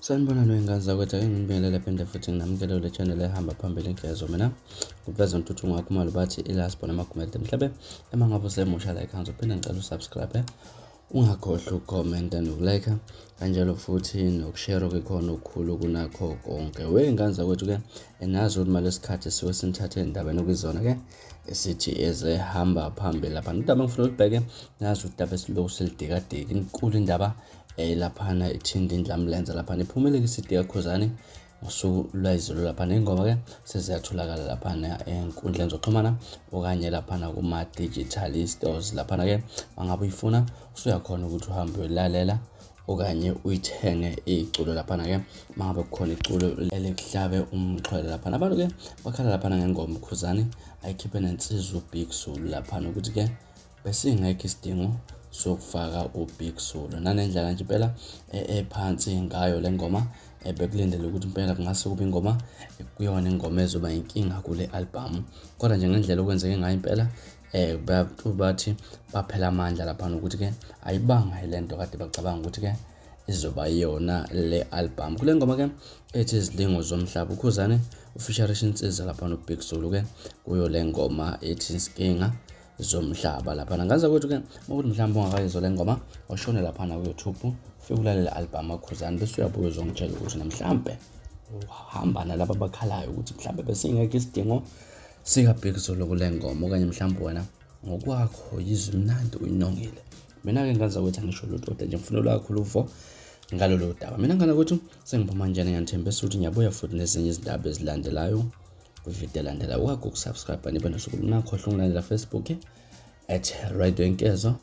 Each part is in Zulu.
Sanibonani wengane zakwethu, ake ngibingelele phinde futhi nginamukele kule channel ehamba phambili ngezo mina. Ngiveza untuthu ngakho mali bathi ilaspo namagumede mhlawumbe emangabe usemusha la ekhaya uphinde ngicela usubscribe. Ungakhohlwa ukucomment nokulike kanjalo futhi nokushare okukhona okukhulu kunakho konke. Wengane zakwethu ke enazi ukuthi mali esikhathi siwe sinithathe indaba nokuzona ke esithi ezehamba phambili lapha. Indaba engifuna ukubheke nazi udaba esilokhu silidikadiki inkulu indaba laphana ithinda indlamlenze lapha iphumele isidi kaKhuzani ngosuku lwayizolo lapha ingoma ke seziyatholakala lapha enkundleni zokuxhumana okanye lapha kuma digital stores lapha ke mangabe uyifuna usuyakhona ukuthi uhambe uyolalela okanye uyithenge iculo lapha ke mangabe kukhona iculo elikuhlabe umxhwele lapha. Abantu ke bakhala lapha ngengoma uKhuzani ayikhiphe nensizwa uBig Zulu lapha ukuthi ke besingekho isdingo sokufaka uBig Zulu nanendlela nje impela ephansi ngayo le ngoma bekulindele ukuthi impela kungase kube ingoma kuyona ingoma ezoba inkinga kule album, kodwa nje ngendlela okwenzeke ngayo impela bathi baphela amandla lapha ukuthi ke ayibanga ilento kade bacabanga ukuthi ke izoba yona le album. Kule ngoma ke ethi izidingo zomhlaba uKhuzani ufeaturing insizwa lapha noBig Zulu ke kuyo le ngoma ethi iskinga zomhlaba lapha. Ngaza kwethu ke ukuthi mhlawumbe ungakayizwa le ngoma washone lapha na ku-YouTube ufike ulalela album kaKhuzani bese uyabuya uzongitshela ukuthi namhlanje uhamba nalabo abakhalayo ukuthi mhlawumbe besingekho isidingo sika Big Zulu kule ngoma okanye mhlawumbe wena ngokwakho yizwe mnandi uyinongile. Mina ke ngaza kwethu angisho lutho kodwa nje ngifuna kakhulu uvo ngalolu daba. Mina ngana kwethu sengiphuma njani ngiyathembisa ukuthi ngiyabuya futhi nezinye izindaba ezilandelayo kwivideo elandelayo. Ungakho ukusubscribe nibe nosuku lungakhohlwa ungilandela Facebook @Radio Nkezo,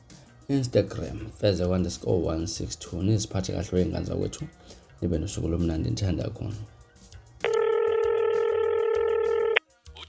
Instagram feze_162. Niziphathe kahle wengane zakwethu nibe nosuku lomnandi ngithanda khona.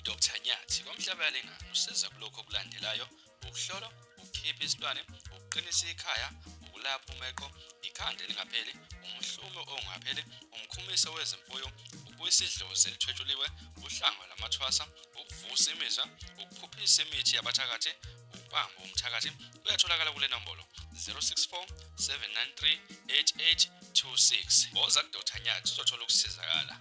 Dr. Nyathi komhlaba lengane usiza kulokho okulandelayo: ukuhlola, ukukhipha isilwane, ukuqinisa ikhaya, ukulapha umeqo, ikhanda elingapheli, umhlume ongapheli, umkhumiso wezimfuyo, ukubuyisa idlozi elithwetshuliwe, uhlanga lamathwasa, ukuvusa imizwa, ukuphuphisa imithi yabathakathi, ukubamba umthakathi. Uyatholakala kule nombolo 064 793 8826. Woza Dr. Nyathi uzothola ukusizakala.